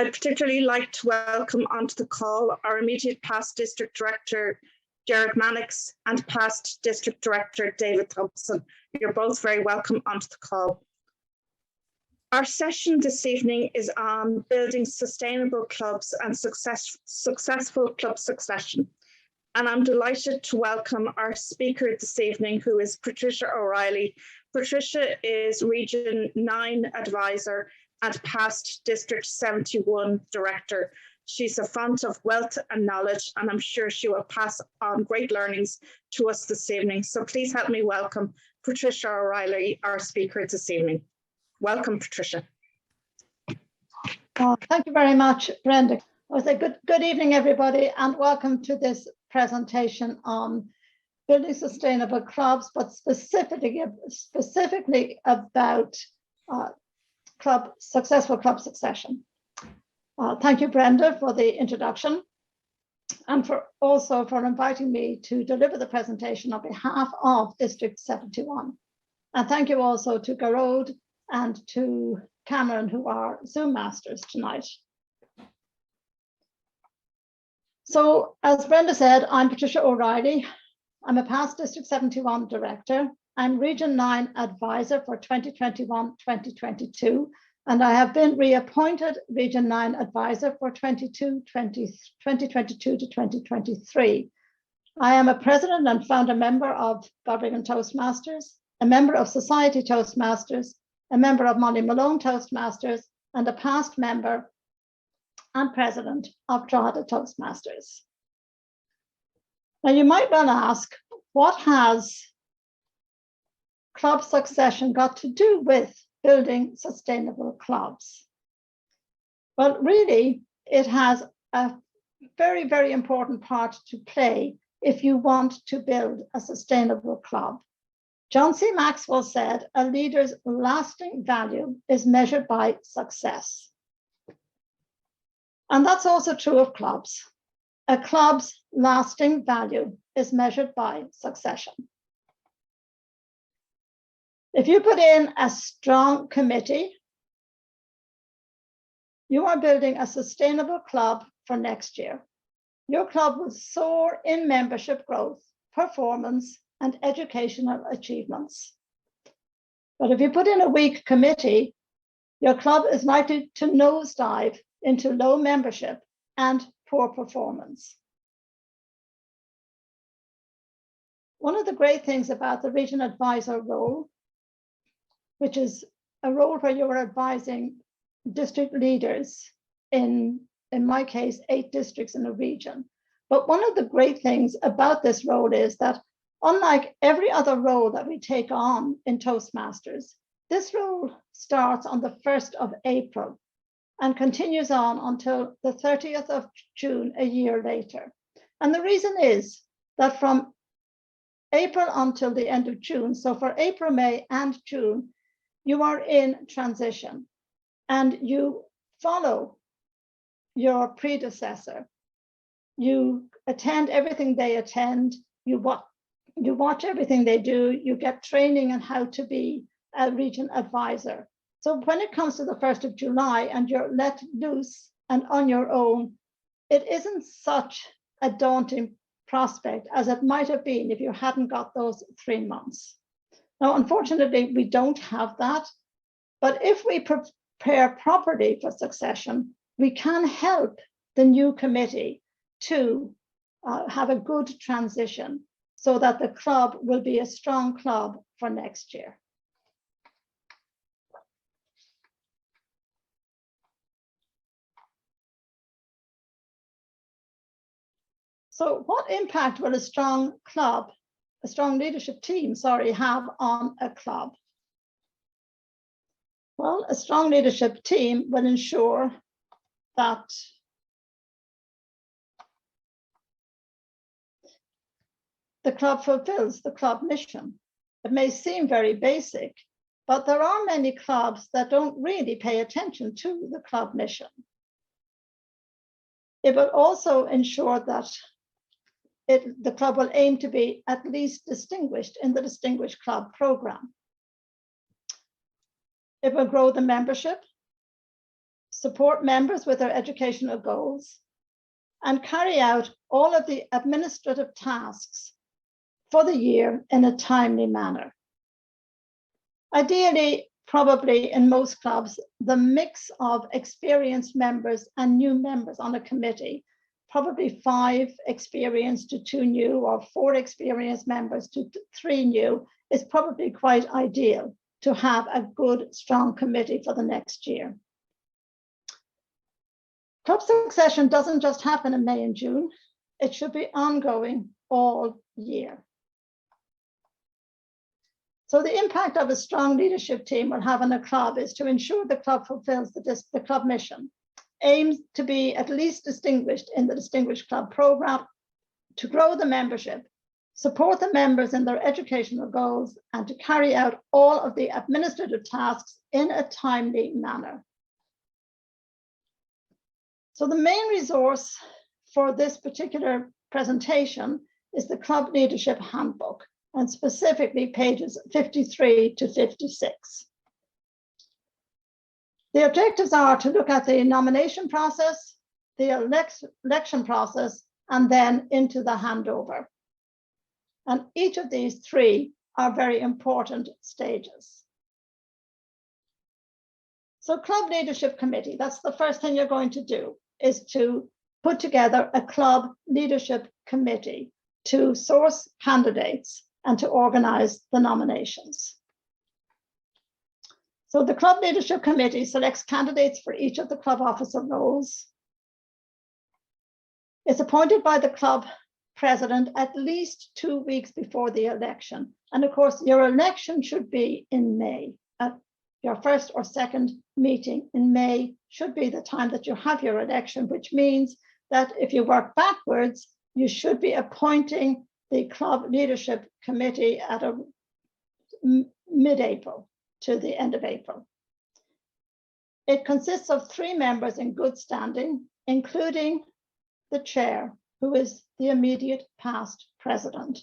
I'd particularly like to welcome onto the call our immediate past District Director, Jared Mannix, and past District Director, David Thompson. You're both very welcome onto the call. Our session this evening is on building sustainable clubs and successful club succession. And I'm delighted to welcome our speaker this evening, who is Patricia O'Reilly. Patricia is Region 9 Advisor and past District 71 Director. She's a font of wealth and knowledge, and I'm sure she will pass on great learnings to us this evening. So please help me welcome Patricia O'Reilly, our speaker this evening. Welcome, Patricia. Thank you very much, Brenda. I say good evening, everybody, and welcome to this presentation on building sustainable clubs, but specifically about successful club succession. Thank you, Brenda, for the introduction, and also for inviting me to deliver the presentation on behalf of District 71. And thank you also to Garode and to Cameron, who are Zoom masters tonight. So, as Brenda said, I'm Patricia O'Reilly. I'm a past District 71 Director. I'm Region 9 Advisor for 2021-2022, and I have been reappointed Region 9 Advisor for 2022 to 2023. I am a President and founder member of Balbriggan Toastmasters, a member of Society Toastmasters, a member of Molly Malone Toastmasters, and a past member and President of Drogheda Toastmasters. Now, you might well ask, what has club succession got to do with building sustainable clubs? Well, really, it has a very, very important part to play if you want to build a sustainable club. John C. Maxwell said, a leader's lasting value is measured by success. And that's also true of clubs. A club's lasting value is measured by succession. If you put in a strong committee, you are building a sustainable club for next year. Your club will soar in membership growth, performance, and educational achievements. But if you put in a weak committee, your club is likely to nosedive into low membership and poor performance. One of the great things about the region advisor role, which is a role where you're advising district leaders in my case, 8 districts in a region. But one of the great things about this role is that unlike every other role that we take on in Toastmasters, this role starts on the 1st of April and continues on until the 30th of June a year later. And the reason is that from April until the end of June, so for April, May, and June, you are in transition and you follow your predecessor. You attend everything they attend, you watch everything they do, you get training on how to be a region advisor. So when it comes to the 1st of July and you're let loose and on your own, it isn't such a daunting prospect as it might have been if you hadn't got those 3 months. Now, unfortunately, we don't have that, but if we prepare properly for succession, we can help the new committee to have a good transition so that the club will be a strong club for next year. So what impact will a strong leadership team, have on a club? Well, a strong leadership team will ensure that the club fulfills the club mission. It may seem very basic, but there are many clubs that don't really pay attention to the club mission. It will also ensure that the club will aim to be at least distinguished in the Distinguished Club program. It will grow the membership. support members with their educational goals, and carry out all of the administrative tasks for the year in a timely manner. Ideally, probably in most clubs, the mix of experienced members and new members on a committee, probably 5 experienced to 2 new, or 4 experienced members to 3 new, is probably quite ideal to have a good, strong committee for the next year. Club succession doesn't just happen in May and June. It should be ongoing all year. So the impact of a strong leadership team will have on a club is to ensure the club fulfills the club mission, aims to be at least distinguished in the Distinguished Club Programme, to grow the membership, support the members in their educational goals, and to carry out all of the administrative tasks in a timely manner. So the main resource for this particular presentation is the Club Leadership Handbook, and specifically pages 53 to 56. The objectives are to look at the nomination process, the election process, and then into the handover. And each of these 3 are very important stages. So Club Leadership Committee, that's the first thing you're going to do, is to put together a Club Leadership Committee to source candidates and to organize the nominations. So the Club Leadership Committee selects candidates for each of the club officer roles. It's appointed by the club president at least 2 weeks before the election. And of course, your election should be in May. At your first or second meeting in May should be the time that you have your election, which means that if you work backwards, you should be appointing the Club Leadership Committee at a mid-April to the end of April. It consists of 3 members in good standing, including the chair, who is the immediate past president.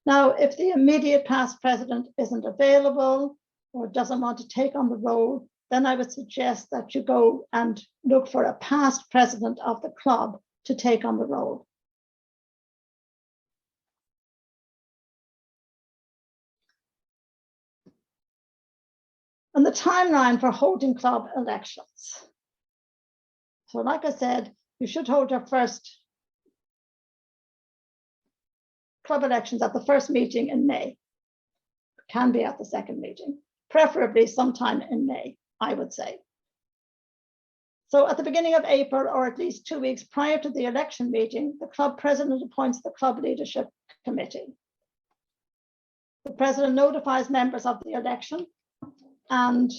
Now, if the immediate past president isn't available or doesn't want to take on the role, then I would suggest that you go and look for a past president of the club to take on the role. And the timeline for holding club elections. So like I said, you should hold your first club elections at the first meeting in May. It can be at the second meeting, preferably sometime in May, I would say. So at the beginning of April, or at least 2 weeks prior to the election meeting, the club president appoints the Club Leadership Committee. The president notifies members of the election and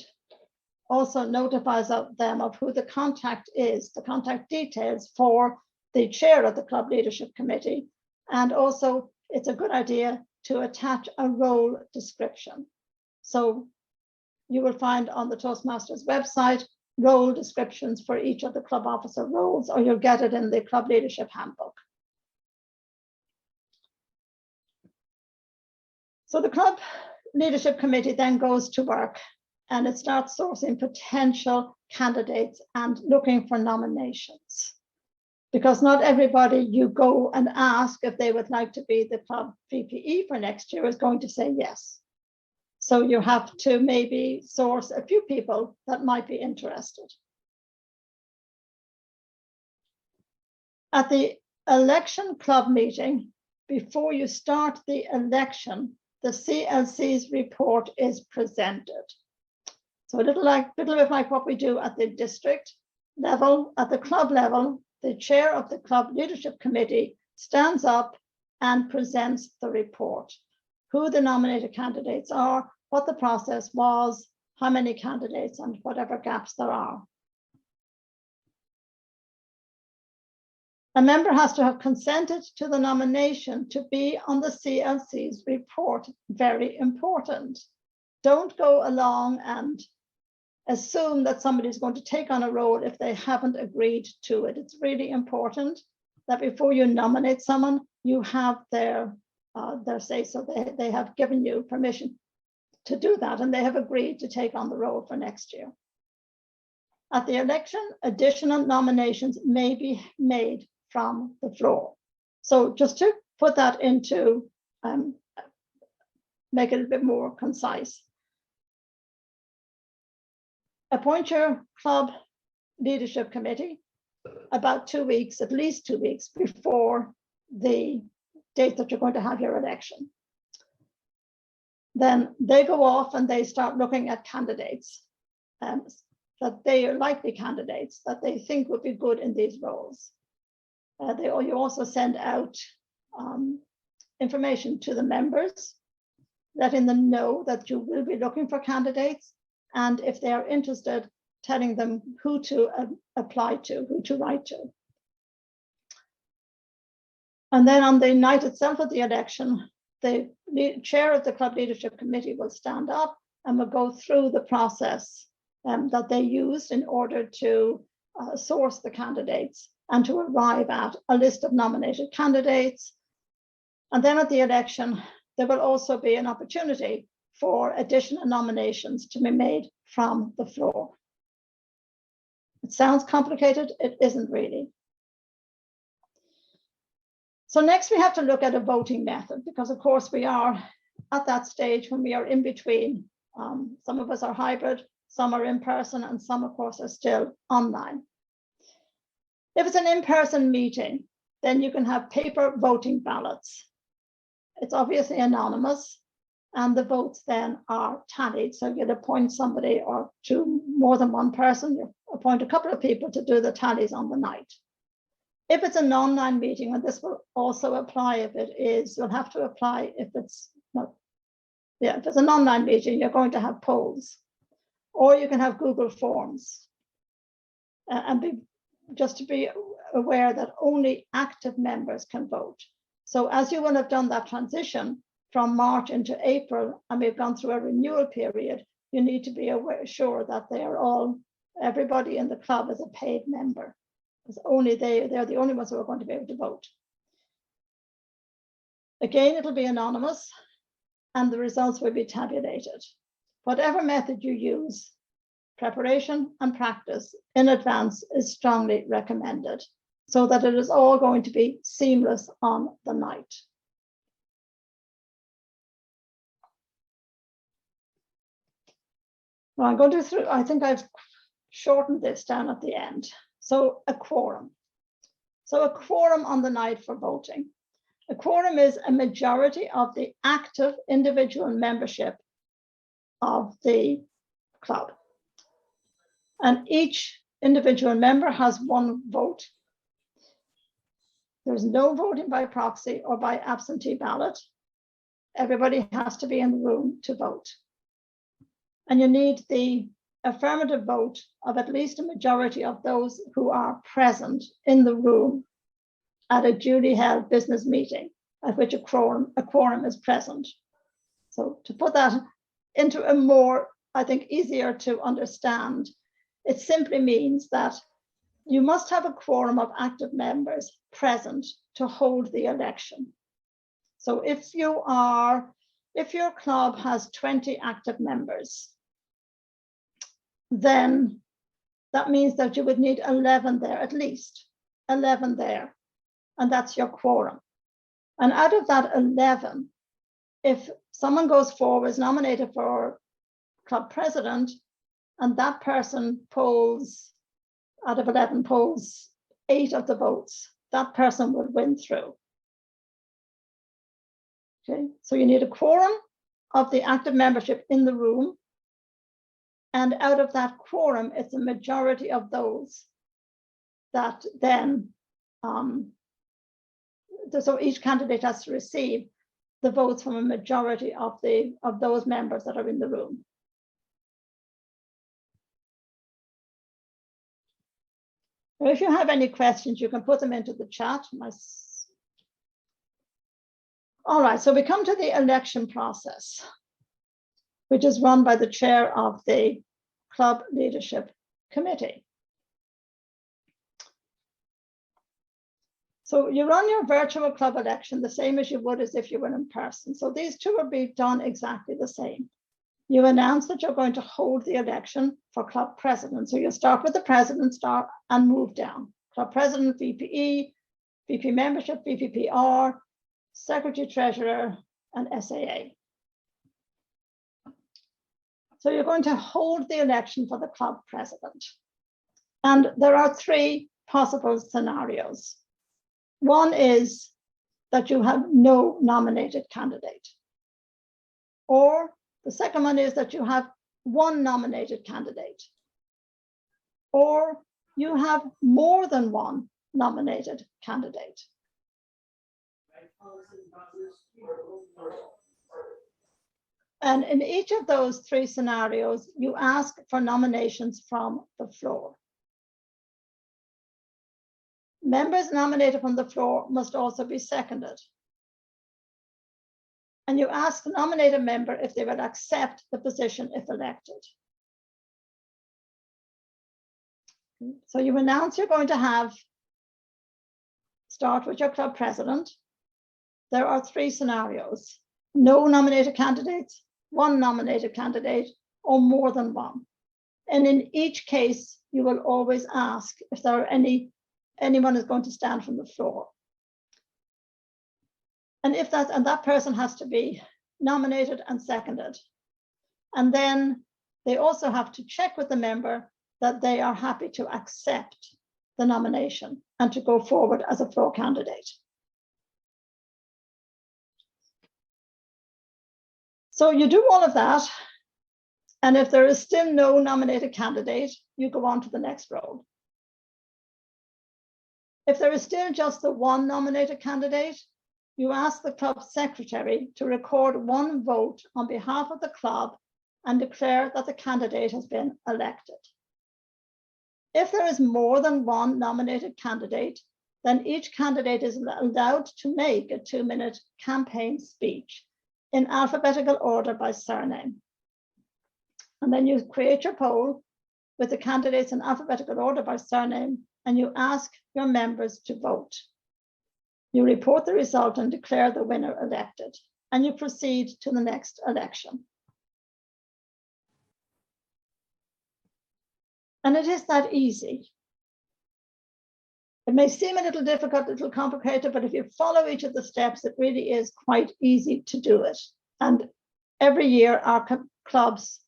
also notifies them of who the contact is, the contact details for the chair of the Club Leadership Committee. And also, it's a good idea to attach a role description. So you will find on the Toastmasters website role descriptions for each of the club officer roles, or you'll get it in the Club Leadership Handbook. So the Club Leadership Committee then goes to work and it starts sourcing potential candidates and looking for nominations. Because not everybody you go and ask if they would like to be the club VPE for next year is going to say yes. So you have to maybe source a few people that might be interested. At the election club meeting, before you start the election, the CLC's report is presented. So a little bit like what we do at the district level, at the club level, the chair of the Club Leadership Committee stands up and presents the report, who the nominated candidates are, what the process was, how many candidates, and whatever gaps there are. A member has to have consented to the nomination to be on the CLC's report. Very important. Don't go along and assume that somebody is going to take on a role if they haven't agreed to it. It's really important that before you nominate someone, you have their say so. They have given you permission to do that, and they have agreed to take on the role for next year. At the election, additional nominations may be made from the floor. So just to put that into, make it a bit more concise. Appoint your club leadership committee about 2 weeks, at least 2 weeks before the date that you're going to have your election. Then they go off and they start looking at candidates that they are likely candidates that they think would be good in these roles. You also send out information to the members, letting them know that you will be looking for candidates, and if they are interested, telling them who to apply to, who to write to. And then on the night itself of the election, the chair of the club leadership committee will stand up and will go through the process that they used in order to source the candidates and to arrive at a list of nominated candidates. And then at the election, there will also be an opportunity for additional nominations to be made from the floor. It sounds complicated, it isn't really. So next we have to look at a voting method, because of course we are at that stage when we are in between. Some of us are hybrid, some are in person, and some of course are still online. If it's an in-person meeting, then you can have paper voting ballots. It's obviously anonymous, and the votes then are tallied. So you'll appoint somebody or more than one person, you appoint a couple of people to do the tallies on the night. If it's an online meeting, and this will also apply if it is, you'll have to apply if it's not, yeah, if it's an online meeting, you're going to have polls, or you can have Google Forms. And just to be aware that only active members can vote. So as you will have done that transition from March into April, and we've gone through a renewal period, you need to be sure that they are all, everybody in the club is a paid member. Because only they're the only ones who are going to be able to vote. Again, it'll be anonymous, and the results will be tabulated. Whatever method you use, preparation and practice in advance is strongly recommended, so that it is all going to be seamless on the night. Well, I'm going to through, I think I've shortened this down at the end. So a quorum. So a quorum on the night for voting. A quorum is a majority of the active individual membership of the club. And each individual member has one vote. There's no voting by proxy or by absentee ballot. Everybody has to be in the room to vote. And you need the affirmative vote of at least a majority of those who are present in the room at a duly held business meeting at which a quorum is present. So to put that into a more, I think, easier to understand, it simply means that you must have a quorum of active members present to hold the election. So if your club has 20 active members, then that means that you would need 11 there, at least 11 there, and that's your quorum. And out of that 11, if someone goes forward, is nominated for club president, and that person polls, out of 11 polls, 8 of the votes, that person would win through. Okay, so you need a quorum of the active membership in the room. And out of that quorum, it's a majority of those that then, so each candidate has to receive the votes from a majority of those members that are in the room. If you have any questions, you can put them into the chat. All right, so we come to the election process, which is run by the chair of the club leadership committee. So you run your virtual club election the same as you would as if you were in person. So these two will be done exactly the same. you announce that you're going to hold the election for club president. So you start with the president and move down. Club president, VPE, VP membership, VPPR, secretary treasurer, and SAA. So you're going to hold the election for the club president. And there are three possible scenarios. One is that you have no nominated candidate. Or the second one is that you have one nominated candidate. Or you have more than one nominated candidate. And in each of those three scenarios, you ask for nominations from the floor. Members nominated from the floor must also be seconded. And you ask the nominated member if they will accept the position if elected. So you announce you're going to start with your club president. There are three scenarios: no nominated candidates, one nominated candidate, or more than one. And in each case, you will always ask if there are anyone is going to stand from the floor. And if that person has to be nominated and seconded. And then they also have to check with the member that they are happy to accept the nomination and to go forward as a floor candidate. So you do all of that. And if there is still no nominated candidate, you go on to the next role. If there is still just the one nominated candidate, you ask the club secretary to record one vote on behalf of the club and declare that the candidate has been elected. If there is more than one nominated candidate, then each candidate is allowed to make a 2-minute campaign speech in alphabetical order by surname. And then you create your poll with the candidates in alphabetical order by surname, and you ask your members to vote. You report the result and declare the winner elected, and you proceed to the next election. And it is that easy. It may seem a little difficult, a little complicated, but if you follow each of the steps, it really is quite easy to do it. And every year our clubs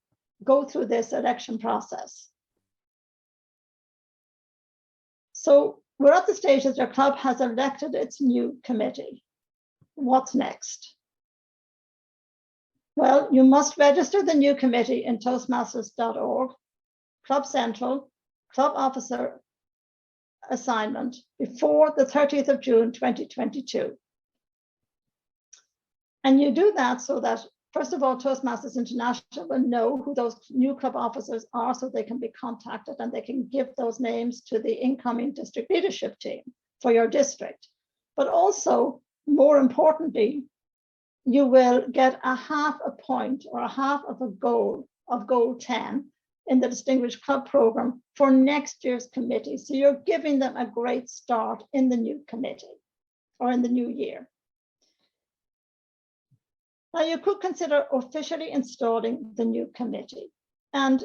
go through this election process. So we're at the stage that your club has elected its new committee. What's next? Well, you must register the new committee in toastmasters.org, Club Central, Club Officer Assignment before the 30th of June, 2022. And you do that so that, first of all, Toastmasters International will know who those new club officers are so they can be contacted and they can give those names to the incoming district leadership team for your district. But also, more importantly, you will get a half a point or a half of a goal of goal 10 in the Distinguished Club Program for next year's committee. So you're giving them a great start in the new committee or in the new year. Now you could consider officially installing the new committee. And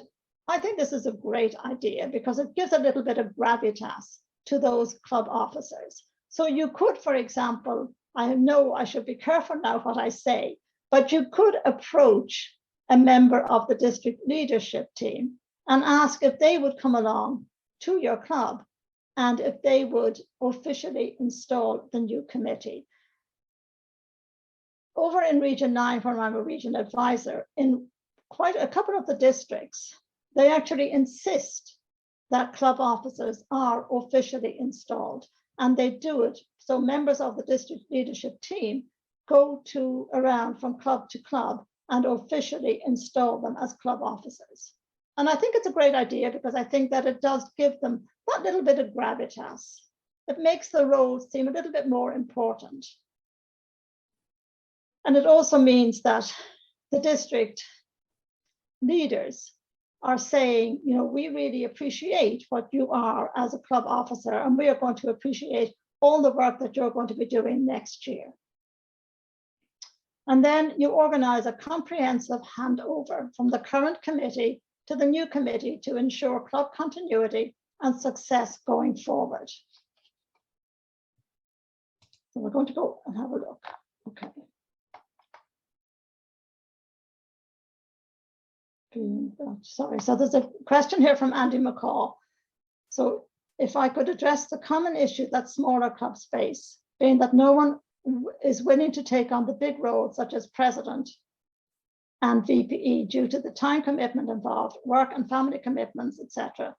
I think this is a great idea because it gives a little bit of gravitas to those club officers. So you could, for example, I know I should be careful now what I say, but you could approach a member of the district leadership team and ask if they would come along to your club and if they would officially install the new committee. Over in Region 9, where I'm a region advisor, in quite a couple of the districts, they actually insist that club officers are officially installed, and they do it. So members of the district leadership team go around from club to club and officially install them as club officers. And I think it's a great idea because I think that it does give them that little bit of gravitas. It makes the role seem a little bit more important. And it also means that the district leaders are saying, you know, we really appreciate what you are as a club officer, and we are going to appreciate all the work that you're going to be doing next year. And then you organise a comprehensive handover from the current committee to the new committee to ensure club continuity and success going forward. So we're going to go and have a look. Okay. Sorry, so there's a question here from Andy McCall. So if I could address the common issue that smaller clubs face, being that no one is willing to take on the big roles such as president and VPE due to the time commitment involved, work and family commitments, etc.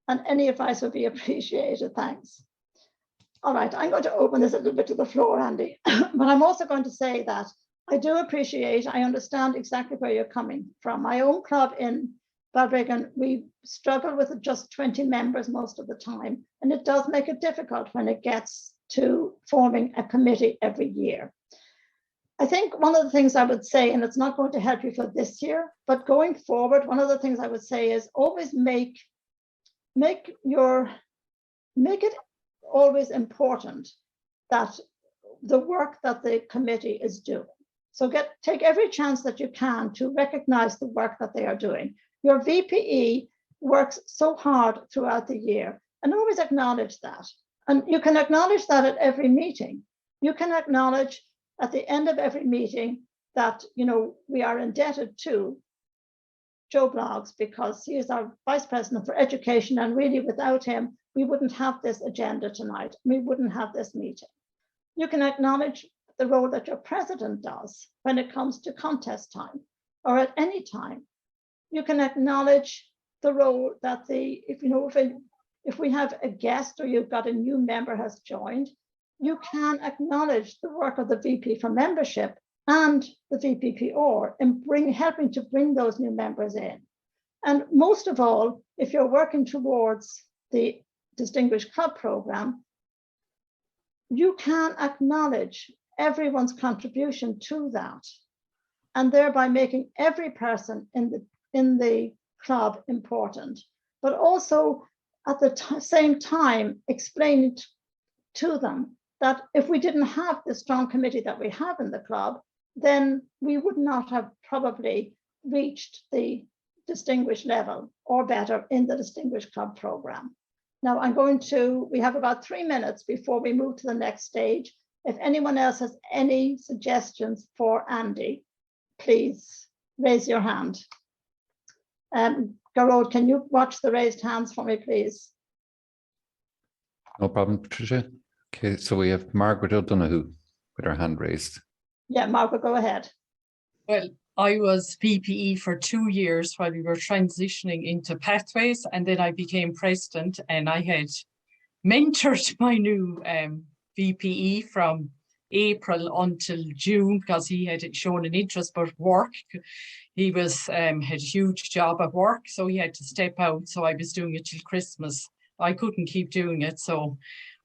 And any advice would be appreciated. Thanks. All right, I'm going to open this a little bit to the floor, Andy, but I'm also going to say that I do appreciate, I understand exactly where you're coming from. My own club in Balbriggan, we struggle with just 20 members most of the time, and it does make it difficult when it gets to forming a committee every year. I think one of the things I would say, and it's not going to help you for this year, but going forward, one of the things I would say is always make it always important that the work that the committee is doing. So take every chance that you can to recognize the work that they are doing. Your VPE works so hard throughout the year, and always acknowledge that. And you can acknowledge that at every meeting. You can acknowledge at the end of every meeting that, you know, we are indebted to Joe Bloggs because he is our Vice President for Education, and really without him, we wouldn't have this agenda tonight. We wouldn't have this meeting. You can acknowledge the role that your president does when it comes to contest time or at any time. You can acknowledge the role that if we have a guest or you've got a new member has joined, you can acknowledge the work of the VP for membership and the VPPR in helping to bring those new members in. And most of all, if you're working towards the Distinguished Club Programme, you can acknowledge everyone's contribution to that, and thereby making every person in the club important, but also at the same time explaining to them that if we didn't have the strong committee that we have in the club, then we would not have probably reached the distinguished level or better in the Distinguished Club Programme. Now we have about 3 minutes before we move to the next stage. If anyone else has any suggestions for Andy, please raise your hand. Garrod, can you watch the raised hands for me, please? No problem, Patricia. Okay, so we have Margaret O'Donoghue with her hand raised. Yeah, Margaret, go ahead. Well, I was VPE for 2 years while we were transitioning into pathways, and then I became president, and I had mentored my new VPE from April until June because he had shown an interest but work. He was had a huge job at work, so he had to step out. So I was doing it till Christmas. I couldn't keep doing it, so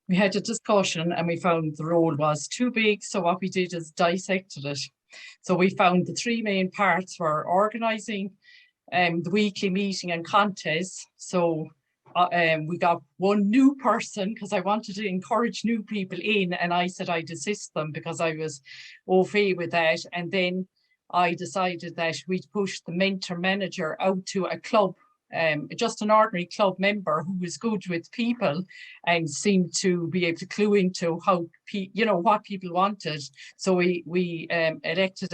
we had a discussion and we found the role was too big. So what we did is dissected it. So we found the 3 main parts were organising the weekly meeting and contests. So we got one new person because I wanted to encourage new people in, and I said I'd assist them because I was au fait with that. And then I decided that we'd push the mentor manager out to a club, just an ordinary club member who was good with people and seemed to be able to clue into how, what people wanted. So we elected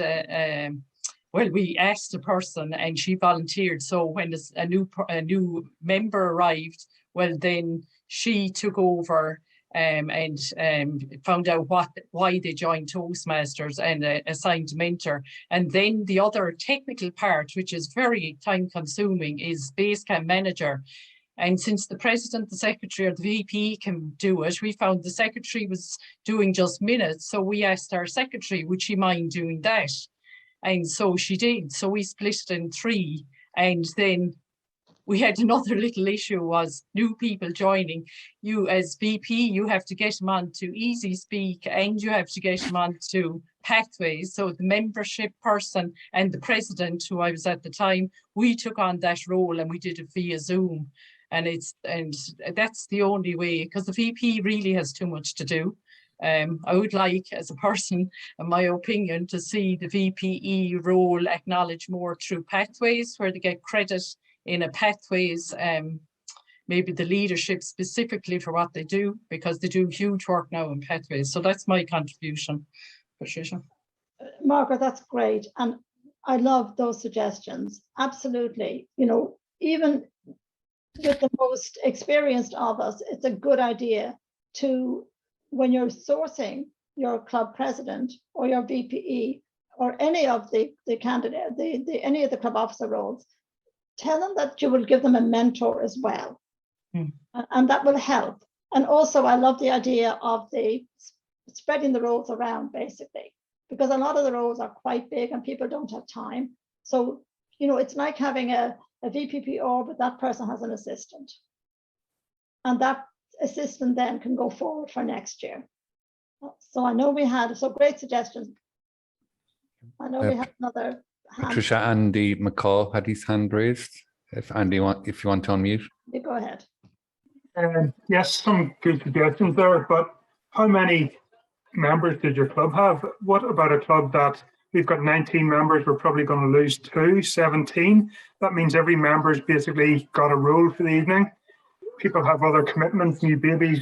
we asked a person and she volunteered. So when a new member arrived, well, then she took over and found out why they joined Toastmasters and assigned a mentor. And then the other technical part, which is very time consuming, is Basecamp manager. And since the president, the secretary, or the VP can do it, we found the secretary was doing just minutes. So we asked our secretary, would she mind doing that? And so she did. So we split it in 3. And then we had another little issue was new people joining. You as VP, you have to get them on to Easy Speak and you have to get them on to Pathways. So the membership person and the president, who I was at the time, we took on that role and we did it via Zoom. And that's the only way, because the VP really has too much to do. I would like, as a person, in my opinion, to see the VPE role acknowledged more through pathways, where they get credit in a pathways, maybe the leadership specifically for what they do, because they do huge work now in pathways. So that's my contribution, Patricia. Margaret, that's great. And I love those suggestions. Absolutely. You know, even with the most experienced of us, it's a good idea to, when you're sourcing your club president or your VPE or any of the candidate, any of the club officer roles, tell them that you will give them a mentor as well. And that will help. And also, I love the idea of the spreading the roles around, basically, because a lot of the roles are quite big and people don't have time. So, you know, it's like having a VPPO, but that person has an assistant. And that assistant then can go forward for next year. So I know we had, so great suggestions. I know we have another hand. Patricia, Andy McCall had his hand raised. If Andy, if you want to unmute. You go ahead. Yes, some good suggestions there, but how many members did your club have? What about a club that we've got 19 members, we're probably going to lose 17. That means every member's basically got a role for the evening. People have other commitments, new babies,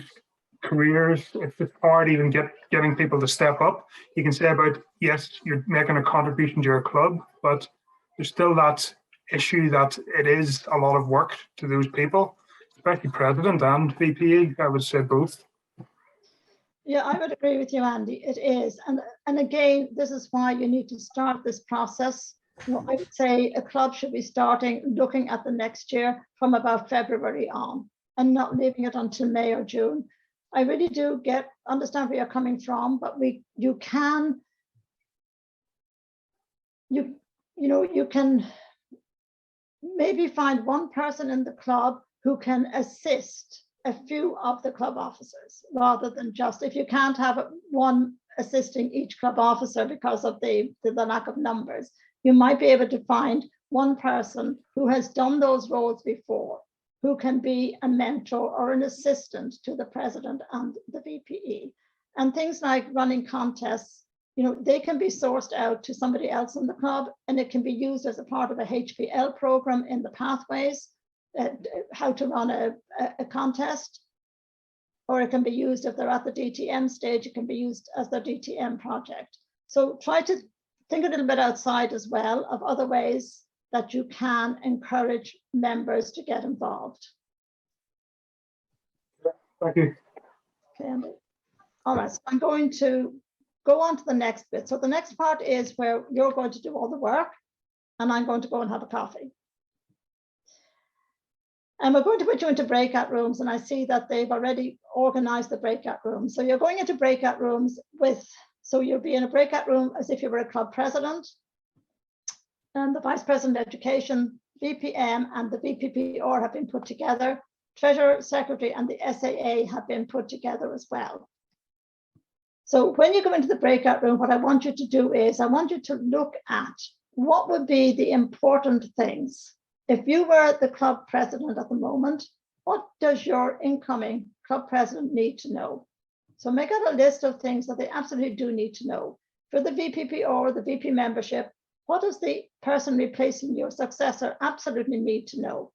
careers. It's hard even getting people to step up. You can say about, yes, you're making a contribution to your club, but there's still that issue that it is a lot of work to those people, especially president and VPE. I would say both. Yeah, I would agree with you, Andy. It is. And again, this is why you need to start this process. You know, I would say a club should be starting looking at the next year from about February on and not leaving it until May or June. I really do understand where you're coming from, but you can maybe find one person in the club who can assist a few of the club officers, rather than just, if you can't have one assisting each club officer because of the lack of numbers, you might be able to find one person who has done those roles before, who can be a mentor or an assistant to the president and the VPE. And things like running contests, you know, they can be sourced out to somebody else in the club, and it can be used as a part of a HPL program in the pathways, how to run a contest, or it can be used if they're at the DTM stage, it can be used as their DTM project. So try to think a little bit outside as well of other ways that you can encourage members to get involved. Thank you. Okay, Andy. All right, so I'm going to go on to the next bit. So the next part is where you're going to do all the work and I'm going to go and have a coffee. And we're going to put you into breakout rooms, and I see that they've already organized the breakout rooms. So you're going into breakout rooms so you'll be in a breakout room as if you were a club president, and the vice president of education, VPM, and the VPPR have been put together. Treasurer, secretary, and the SAA have been put together as well. So when you go into the breakout room, what I want you to do is I want you to look at what would be the important things. If you were the club president at the moment, what does your incoming club president need to know? So make out a list of things that they absolutely do need to know. For the VPP or the VP membership, what does the person replacing your successor absolutely need to know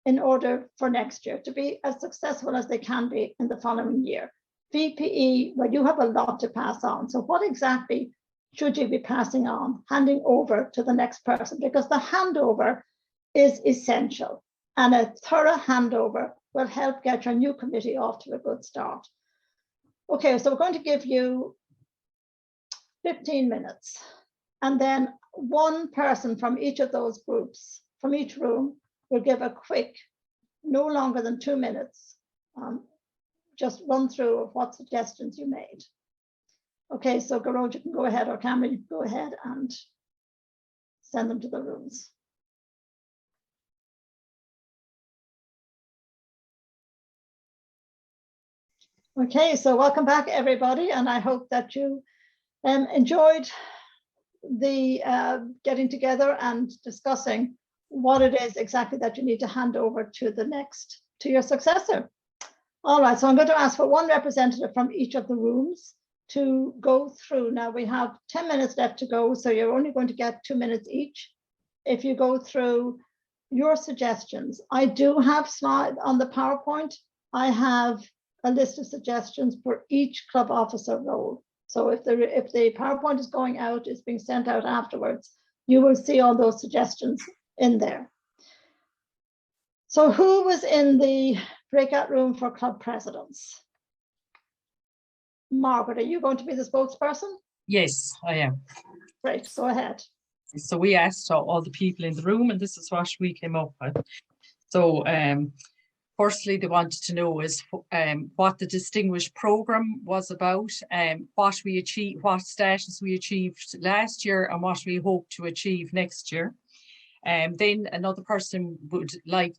in order for next year to be as successful as they can be in the following year? VPE, well, you have a lot to pass on. So what exactly should you be passing on, handing over to the next person? Because the handover is essential, and a thorough handover will help get your new committee off to a good start. Okay, so we're going to give you 15 minutes, and then one person from each of those groups, from each room, will give a quick, no longer than 2 minutes, just run through of what suggestions you made. Okay, so Garoj, you can go ahead, or Cameron, you can go ahead and send them to the rooms. Okay, so welcome back, everybody, and I hope that you enjoyed the getting together and discussing what it is exactly that you need to hand over to your successor. All right, so I'm going to ask for one representative from each of the rooms to go through. Now we have 10 minutes left to go, so you're only going to get 2 minutes each. If you go through your suggestions, I do have slide on the PowerPoint. I have a list of suggestions for each club officer role. So if the PowerPoint is going out, it's being sent out afterwards, you will see all those suggestions in there. So who was in the breakout room for club presidents? Margaret, are you going to be the spokesperson? Yes, I am. Great, go ahead. So we asked all the people in the room, and this is what we came up with. So firstly, they wanted to know is what the distinguished program was about, what we achieved, what status we achieved last year, and what we hope to achieve next year. Then another person would like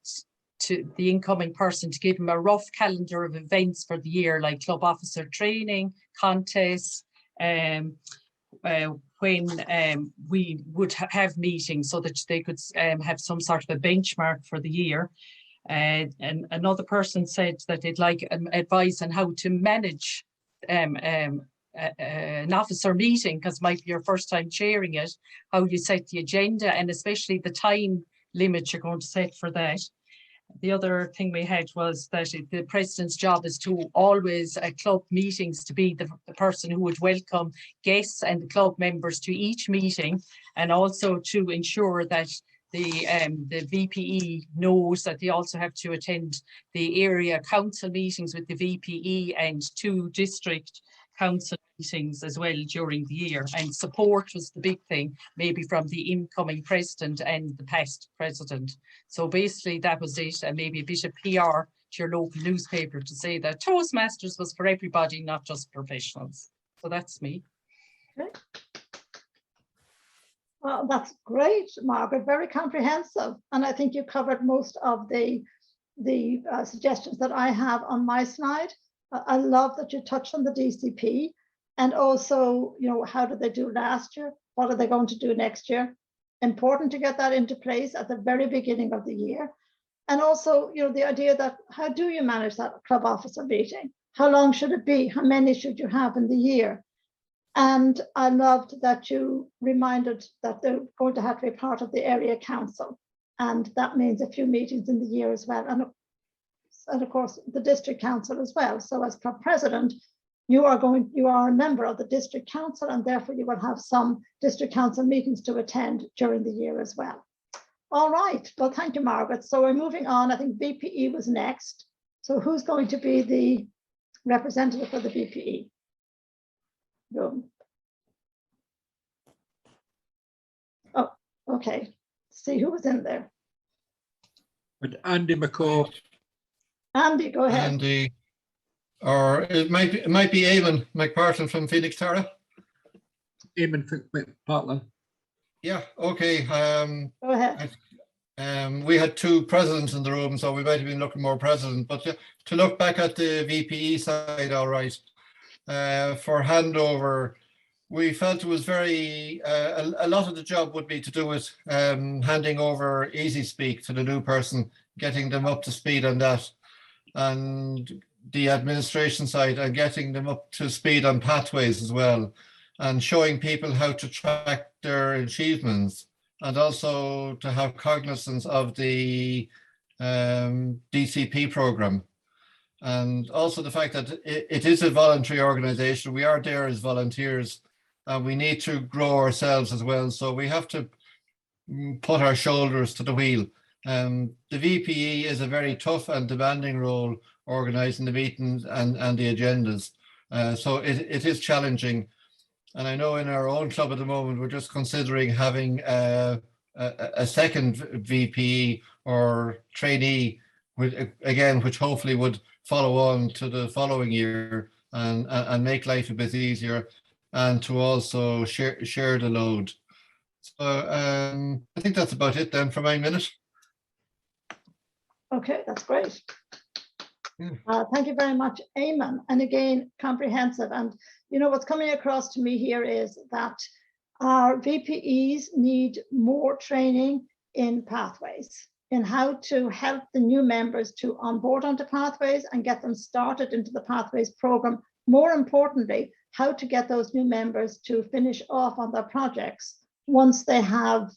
the incoming person to give him a rough calendar of events for the year, like club officer training, contests, when we would have meetings so that they could have some sort of a benchmark for the year. And another person said that they'd like advice on how to manage an officer meeting, because it might be your first time chairing it, how you set the agenda, and especially the time limit you're going to set for that. The other thing we had was that the president's job is to always at club meetings to be the person who would welcome guests and the club members to each meeting, and also to ensure that the VPE knows that they also have to attend the area council meetings with the VPE and 2 district council meetings as well during the year. And support was the big thing, maybe from the incoming president and the past president. So basically that was it, and maybe a bit of PR to your local newspaper to say that Toastmasters was for everybody, not just professionals. So that's me. Okay. Well, that's great, Margaret, very comprehensive. And I think you covered most of the suggestions that I have on my slide. I love that you touched on the DCP, and also, you know, how did they do last year? What are they going to do next year? Important to get that into place at the very beginning of the year. And also, you know, the idea that how do you manage that club officer meeting? How long should it be? How many should you have in the year? And I loved that you reminded that they're going to have to be part of the area council. And that means a few meetings in the year as well. And of course, the district council as well. So as club president, you are a member of the district council, and therefore you will have some district council meetings to attend during the year as well. All right, well, thank you, Margaret. So we're moving on. I think VPE was next. So who's going to be the representative for the VPE room? Oh, okay. See who was in there. But Andy McCall. Andy, go ahead. Andy, or it might be Eamon McPartlin from Phoenix Tara. Eamon McPartlin. Yeah, okay. Go ahead. We had 2 presidents in the room, so we might have been looking more president. But to look back at the VPE side, all right, for handover, we felt it was very, a lot of the job would be to do with handing over Easy Speak to the new person, getting them up to speed on that, and the administration side, and getting them up to speed on pathways as well, and showing people how to track their achievements, and also to have cognizance of the DCP program. And also the fact that it is a voluntary organization. We are there as volunteers, and we need to grow ourselves as well. So we have to put our shoulders to the wheel. The VPE is a very tough and demanding role, organising the meetings and the agendas. So it is challenging. And I know in our own club at the moment, we're just considering having a second VPE or trainee, which hopefully would follow on to the following year and make life a bit easier, and to also share the load. So I think that's about it then for my minute. Okay, that's great. Yeah. Thank you very much, Eamon. And again, comprehensive. And you know, what's coming across to me here is that our VPEs need more training in pathways, in how to help the new members to onboard onto Pathways and get them started into the Pathways program. More importantly, how to get those new members to finish off on their projects once they have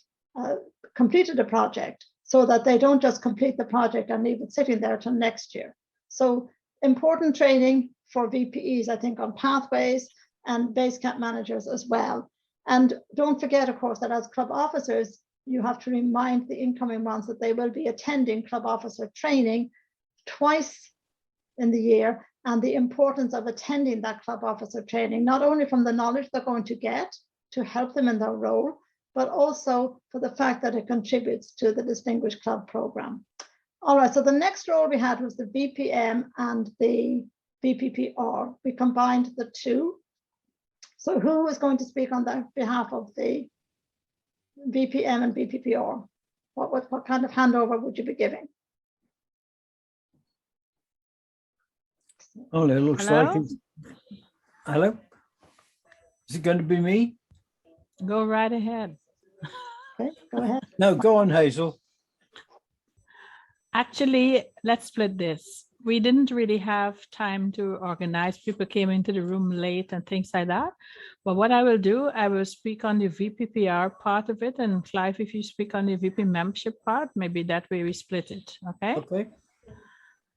completed a project, so that they don't just complete the project and leave it sitting there till next year. So important training for VPEs, I think, on Pathways and base camp managers as well. And don't forget, of course, that as club officers, you have to remind the incoming ones that they will be attending club officer training twice in the year, and the importance of attending that club officer training, not only from the knowledge they're going to get to help them in their role, but also for the fact that it contributes to the Distinguished Club Program. All right, so the next role we had was the VPM and the VPPR. We combined the two. So who is going to speak on the behalf of the VPM and VPPR? What kind of handover would you be giving? Oh, it looks Hello? like it's... Hello? Is it going to be me? Go right ahead. Okay, go ahead. No, go on, Hazel. Actually, let's split this. We didn't really have time to organize. People came into the room late and things like that. But what I will do, I will speak on the VPPR part of it. And Clive, if you speak on the VP membership part, maybe that way we split it. Okay.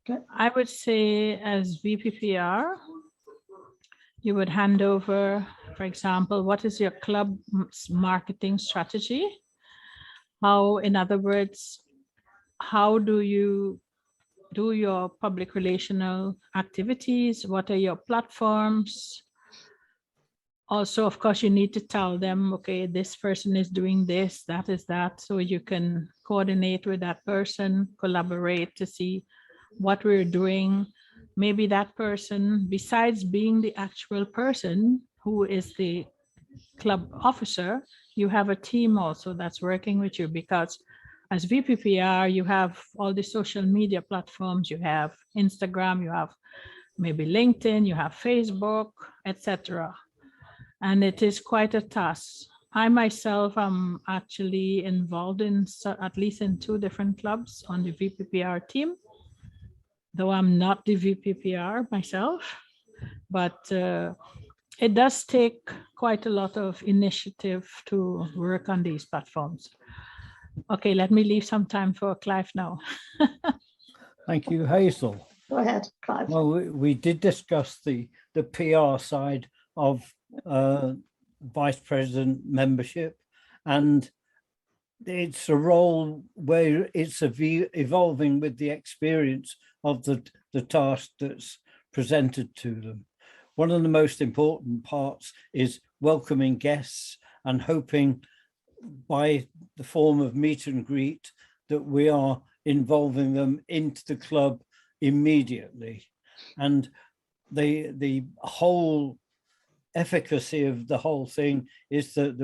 Okay. I would say as VPPR, you would hand over, for example, what is your club's marketing strategy? How, in other words, how do you do your public relational activities? What are your platforms? Also, of course, you need to tell them, okay, this person is doing this, that is that, so you can coordinate with that person, collaborate to see what we're doing. Maybe that person, besides being the actual person who is the club officer, you have a team also that's working with you, because as VPPR, you have all the social media platforms, you have Instagram, you have maybe LinkedIn, you have Facebook, etc. And it is quite a task. I myself am actually involved in at least in 2 different clubs on the VPPR team, though I'm not the VPPR myself, but it does take quite a lot of initiative to work on these platforms. Okay, let me leave some time for Clive now. Thank you, Hazel. Go ahead, Clive. Well, we did discuss the PR side of vice president membership, and it's a role where it's evolving with the experience of the task that's presented to them. One of the most important parts is welcoming guests and hoping by the form of meet and greet that we are involving them into the club immediately. And the whole efficacy of the whole thing is that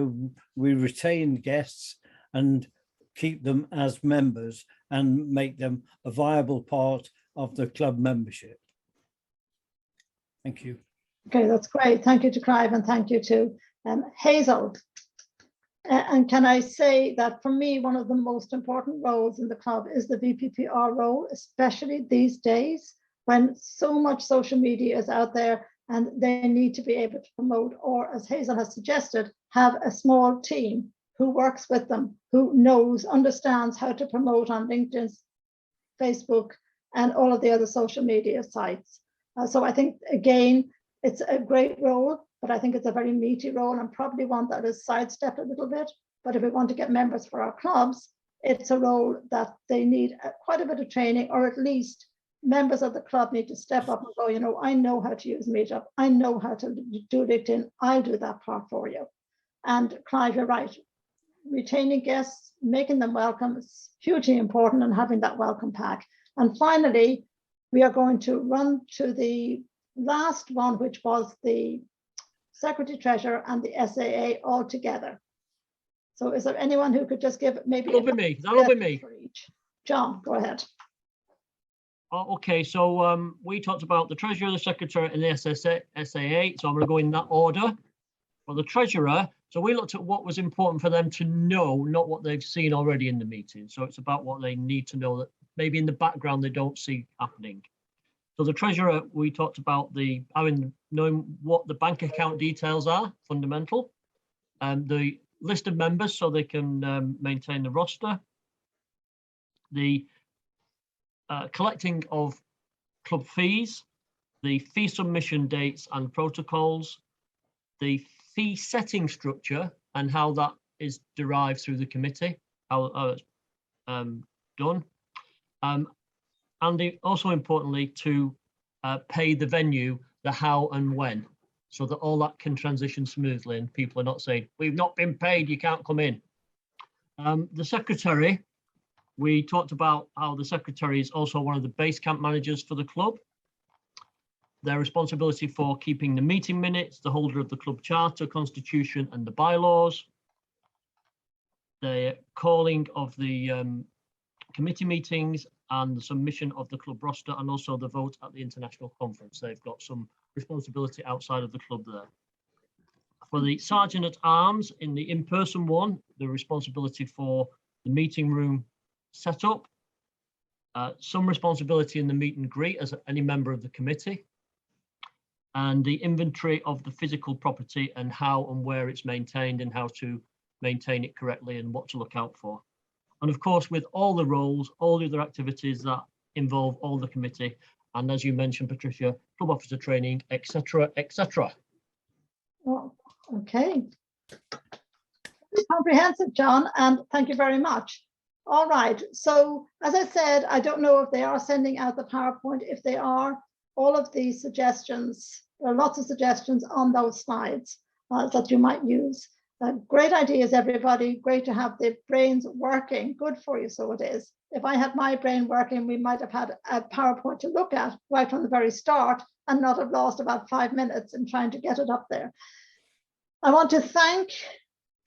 we retain guests and keep them as members and make them a viable part of the club membership. Thank you. Okay, that's great. Thank you to Clive, and thank you to Hazel. And can I say that for me, one of the most important roles in the club is the VPPR role, especially these days when so much social media is out there and they need to be able to promote, or as Hazel has suggested, have a small team who works with them, who understands how to promote on LinkedIn, Facebook, and all of the other social media sites. So I think, again, it's a great role, but I think it's a very meaty role and probably one that is sidestepped a little bit. But if we want to get members for our clubs, it's a role that they need quite a bit of training, or at least members of the club need to step up and go, you know, I know how to use Meetup. I know how to do LinkedIn. I'll do that part for you. And Clive, you're right. Retaining guests, making them welcome is hugely important, and having that welcome pack. And finally, we are going to run to the last one, which was the Secretary Treasurer and the SAA all together. So is there anyone who could just give maybe That'll be me. That'll be me. for each? John, go ahead. Oh, okay, so we talked about the Treasurer, the Secretary, and the SAA. So I'm going to go in that order. For the Treasurer, So we looked at what was important for them to know, not what they've seen already in the meeting. So it's about what they need to know that maybe in the background they don't see happening. So the treasurer, we talked about knowing what the bank account details are, fundamental, and the list of members so they can maintain the roster, the collecting of club fees, the fee submission dates and protocols, the fee setting structure and how that is derived through the committee, how it's done. And also importantly, to pay the venue, the how and when, so that all that can transition smoothly and people are not saying, we've not been paid, you can't come in. The secretary, we talked about how the secretary is also one of the base camp managers for the club. Their responsibility for keeping the meeting minutes, the holder of the club charter, constitution and the bylaws, the calling of the committee meetings and the submission of the club roster, and also the vote at the international conference. They've got some responsibility outside of the club there. For the sergeant at arms in the in-person one, the responsibility for the meeting room setup, some responsibility in the meet and greet as any member of the committee, and the inventory of the physical property and how and where it's maintained and how to maintain it correctly and what to look out for. And of course, with all the roles, all the other activities that involve all the committee, and as you mentioned, Patricia, club officer training, etc., etc. Oh, okay. Comprehensive, John, and thank you very much. All right, so as I said, I don't know if they are sending out the PowerPoint. If they are, all of these suggestions, there are lots of suggestions on those slides that you might use. Great ideas, everybody. Great to have the brains working. Good for you, so it is. If I had my brain working, we might have had a PowerPoint to look at right from the very start and not have lost about 5 minutes in trying to get it up there. I want to thank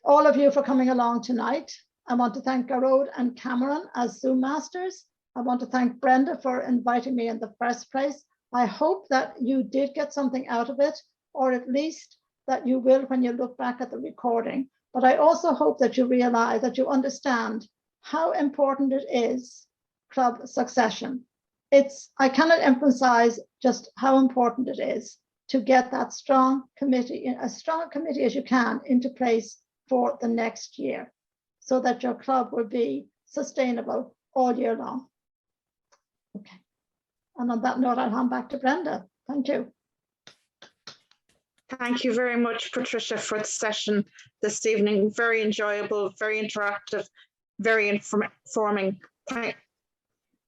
all of you for coming along tonight. I want to thank Garode and Cameron as Zoom masters. I want to thank Brenda for inviting me in the first place. I hope that you did get something out of it, or at least that you will when you look back at the recording. But I also hope that you realize, that you understand how important it is, club succession. I cannot emphasize just how important it is to get that strong committee, as strong a committee as you can, into place for the next year, so that your club will be sustainable all year long. Okay. And on that note, I'll hand back to Brenda. Thank you. Thank you very much, Patricia, for the session this evening. Very enjoyable, very interactive, very informing. Thank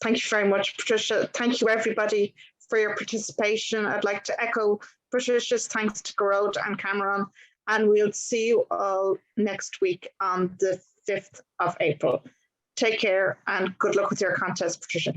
you very much, Patricia. Thank you, everybody, for your participation. I'd like to echo Patricia's thanks to Garode and Cameron, and we'll see you all next week on the 5th of April. Take care and good luck with your contest, Patricia.